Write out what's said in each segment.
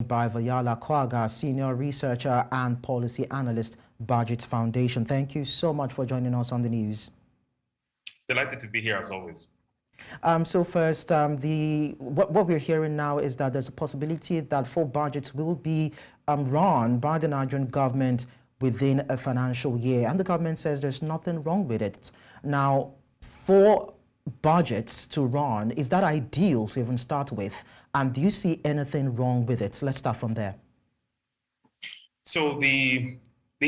By Vahyala Kwaga, Senior Researcher and Policy Analyst, BudgIT Foundation. Thank you so much for joining us on the news. Delighted to be here as always. So first, what we're hearing now is that there's a possibility that 4 budgets will be run by the Nigerian government within a financial year, and the government says there's nothing wrong with it. Now, 4 budgets to run, is that ideal to even start with? And do you see anything wrong with it? Let's start from there. So the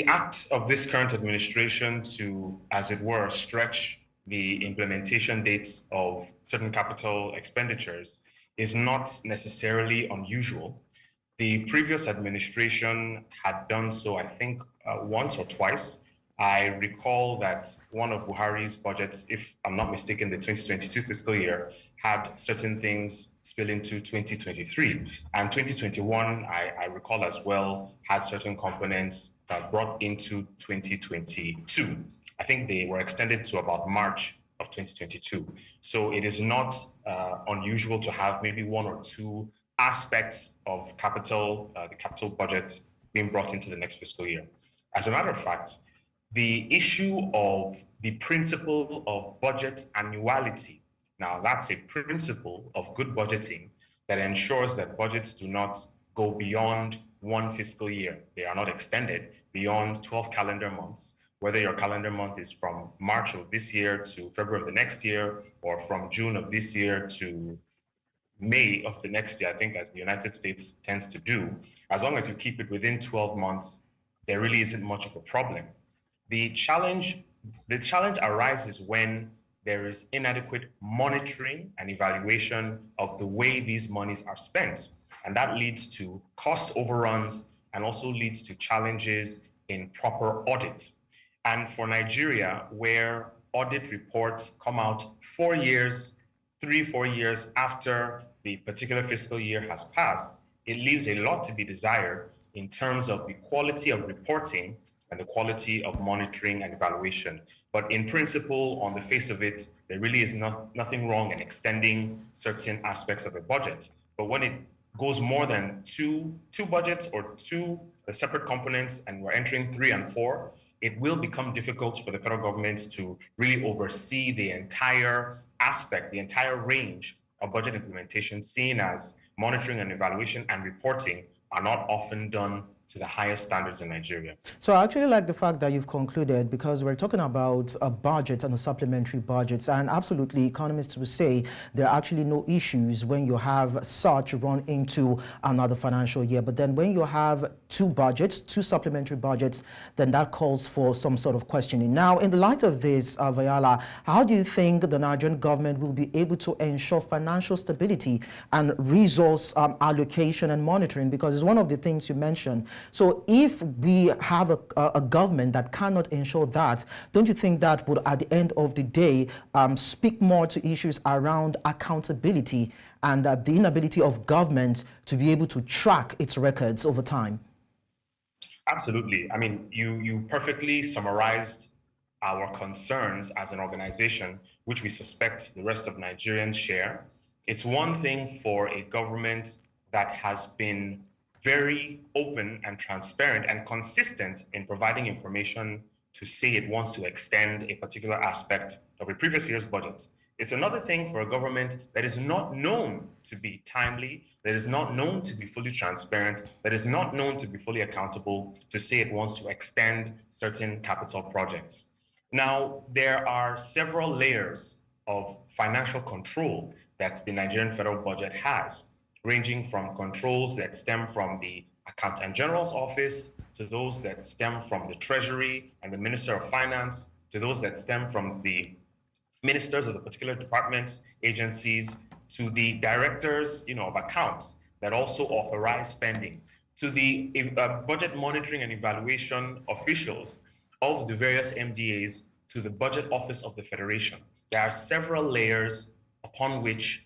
act of this current administration to, as it were, stretch the implementation dates of certain capital expenditures is not necessarily unusual. The previous administration had done so, I think, once or twice. I recall that one of Buhari's budgets, if I'm not mistaken, the 2022 fiscal year, had certain things spill into 2023. And 2021, I recall as well, had certain components brought into 2022. I think they were extended to about March of 2022. So it is not unusual to have maybe 1 or 2 aspects of the capital budget being brought into the next fiscal year. As a matter of fact, the issue of the principle of budget annuality. Now, that's a principle of good budgeting that ensures that budgets do not go beyond 1 fiscal year. They are not extended beyond 12 calendar months, whether your calendar month is from March of this year to February of the next year, or from June of this year to May of the next year, I think, as the United States tends to do. As long as you keep it within 12 months, there really isn't much of a problem. The challenge arises when there is inadequate monitoring and evaluation of the way these monies are spent. And that leads to cost overruns and also leads to challenges in proper audit. And for Nigeria, where audit reports come out 4 years, 4 years after the particular fiscal year has passed, it leaves a lot to be desired in terms of the quality of reporting and the quality of monitoring and evaluation. But in principle, on the face of it, there really is nothing wrong in extending certain aspects of a budget. But when it goes more than two budgets or 2 separate components, and we're entering 3 and 4, it will become difficult for the federal government to really oversee the entire aspect, the entire range of budget implementation, seen as monitoring and evaluation and reporting are not often done to the highest standards in Nigeria. So I actually like the fact that you've concluded, because we're talking about a budget and a supplementary budgets, and absolutely economists will say there are actually no issues when you have such run into another financial year. But then when you have 2 budgets, 2 supplementary budgets, then that calls for some sort of questioning. Now, in the light of this, Vahyala, how do you think the Nigerian government will be able to ensure financial stability and resource allocation and monitoring? Because it's one of the things you mentioned. So if we have a government that cannot ensure that, don't you think that would, at the end of the day, speak more to issues around accountability and the inability of government to be able to track its records over time? Absolutely. I mean, you perfectly summarized our concerns as an organization, which we suspect the rest of Nigerians share. It's one thing for a government that has been very open and transparent and consistent in providing information to say it wants to extend a particular aspect of a previous year's budget. It's another thing for a government that is not known to be timely, that is not known to be fully transparent, that is not known to be fully accountable, to say it wants to extend certain capital projects. Now, there are several layers of financial control that the Nigerian federal budget has, ranging from controls that stem from the Accountant General's office, to those that stem from the Treasury and the Minister of Finance, to those that stem from the ministers of the particular departments, agencies, to the directors, of accounts that also authorize spending, to the budget monitoring and evaluation officials of the various MDAs, to the budget office of the Federation. There are several layers upon which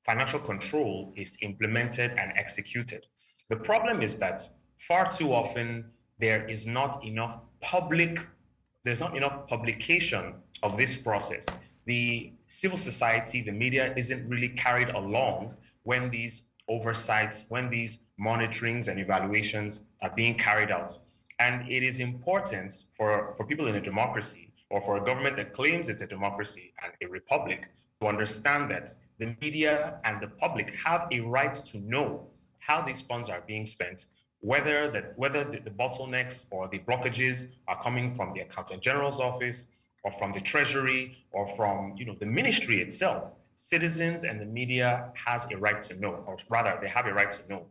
financial control is implemented and executed. The problem is that far too often there is not enough publication of this process. The civil society, the media isn't really carried along when these oversights, when these monitorings and evaluations are being carried out. And it is important for people in a democracy, or for a government that claims it's a democracy and a republic, to understand that the media and the public have a right to know how these funds are being spent, whether the bottlenecks or the blockages are coming from the Accountant General's office or from the Treasury or from the ministry itself. Citizens and the media has a right to know, or rather, they have a right to know.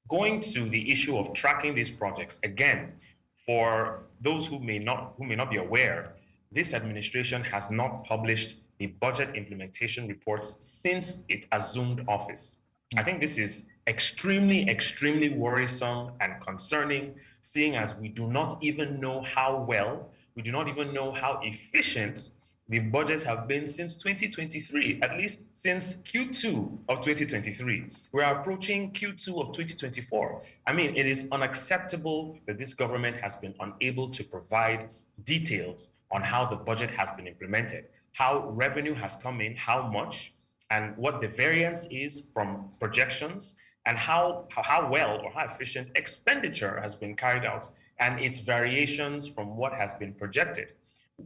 Going to the issue of tracking these projects, again, for those who may not be aware, this administration has not published the budget implementation reports since it assumed office. I think this is extremely, extremely worrisome and concerning, seeing as we do not even know how well, we do not even know how efficient the budgets have been since 2023, at least since Q2 of 2023. We're approaching Q2 of 2024. I mean, it is unacceptable that this government has been unable to provide details on how the budget has been implemented, how revenue has come in, how much, and what the variance is from projections, and how well or how efficient expenditure has been carried out, and its variations from what has been projected.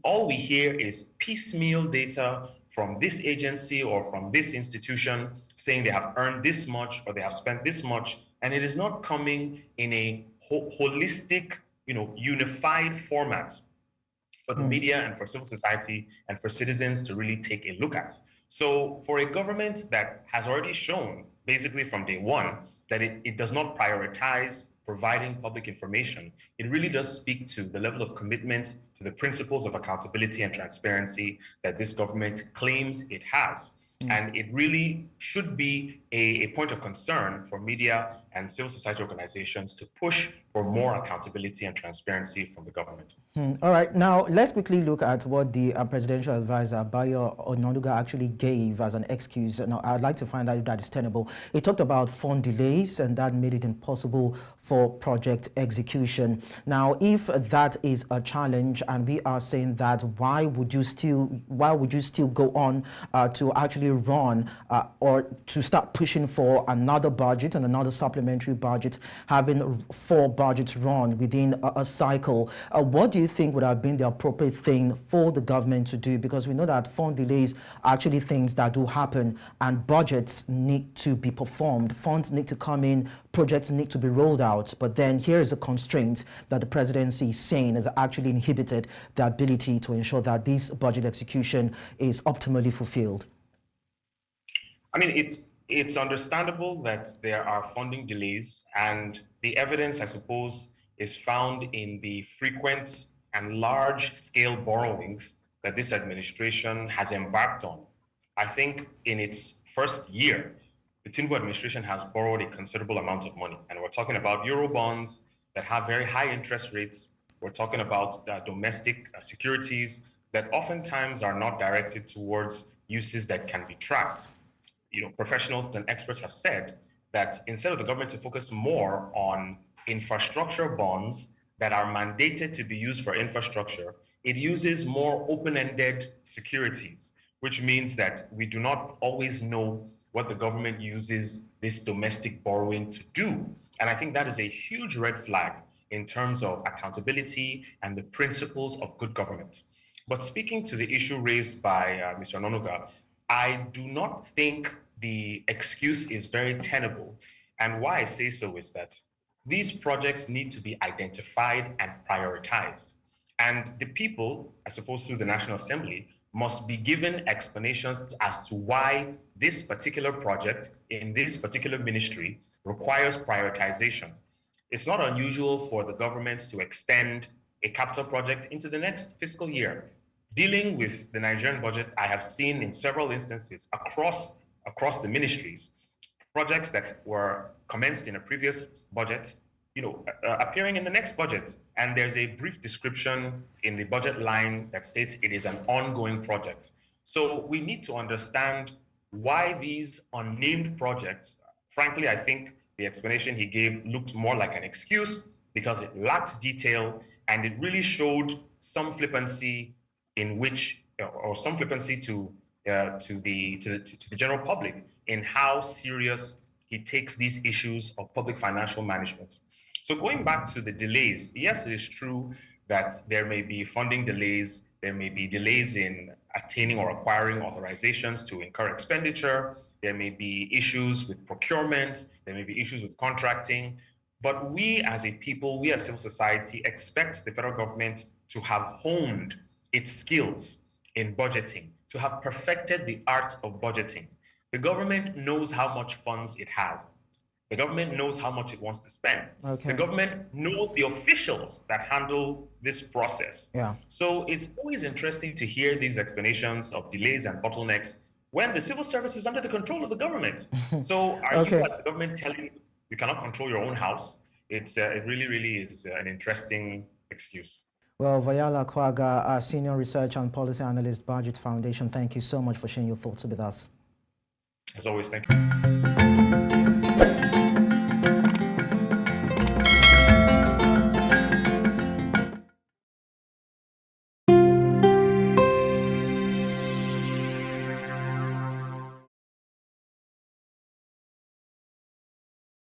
All we hear is piecemeal data from this agency or from this institution saying they have earned this much or they have spent this much, and it is not coming in a holistic, unified format for the media and for civil society and for citizens to really take a look at. So for a government that has already shown, basically from day one, that it does not prioritize providing public information, it really does speak to the level of commitment to the principles of accountability and transparency that this government claims it has. And it really should be a point of concern for media and civil society organizations to push for more accountability and transparency from the government. All right, now let's quickly look at what the presidential advisor, Vahyala Kwaga, actually gave as an excuse. Now, I'd like to find out if that is tenable. He talked about fund delays, and that made it impossible for project execution. Now, if that is a challenge, and we are saying that, why would you still go on to actually run or to start pushing for another budget and another supplementary budget, having 4 budgets run within a cycle? What do you think would have been the appropriate thing for the government to do? Because we know that fund delays are actually things that do happen, and budgets need to be performed. Funds need to come in, projects need to be rolled out. But then here is a constraint that the presidency is saying has actually inhibited the ability to ensure that this budget execution is optimally fulfilled. I mean, it's understandable that there are funding delays, and the evidence, I suppose, is found in the frequent and large-scale borrowings that this administration has embarked on. I think in its first year, the Tinubu administration has borrowed a considerable amount of money, and we're talking about Euro bonds that have very high interest rates. We're talking about domestic securities that oftentimes are not directed towards uses that can be tracked. Professionals and experts have said that instead of the government to focus more on infrastructure bonds that are mandated to be used for infrastructure, it uses more open-ended securities, which means that we do not always know what the government uses this domestic borrowing to do. And I think that is a huge red flag in terms of accountability and the principles of good government. But speaking to the issue raised by Mr. Ononuga, I do not think the excuse is very tenable. And why I say so is that these projects need to be identified and prioritized. And the people, I suppose through the National Assembly, must be given explanations as to why this particular project in this particular ministry requires prioritization. It's not unusual for the government to extend a capital project into the next fiscal year. Dealing with the Nigerian budget, I have seen in several instances across the ministries, projects that were commenced in a previous budget, appearing in the next budget. And there's a brief description in the budget line that states it is an ongoing project. So we need to understand why these unnamed projects, frankly, I think the explanation he gave looked more like an excuse because it lacked detail, and it really showed some flippancy in which, or some flippancy to the general public in how serious he takes these issues of public financial management. So going back to the delays, yes, it is true that there may be funding delays, there may be delays in attaining or acquiring authorizations to incur expenditure, there may be issues with procurement, there may be issues with contracting, but we as a people, we as civil society expect the federal government to have honed its skills in budgeting, to have perfected the art of budgeting. The government knows how much funds it has. The government knows how much it wants to spend. Okay. The government knows the officials that handle this process. Yeah. So it's always interesting to hear these explanations of delays and bottlenecks when the civil service is under the control of the government. So are you as the government telling us you cannot control your own house? It really is an interesting excuse. Well, Vahyala Kwaga, Senior Researcher and Policy Analyst, BudgIT Foundation, thank you so much for sharing your thoughts with us. As always, thank you.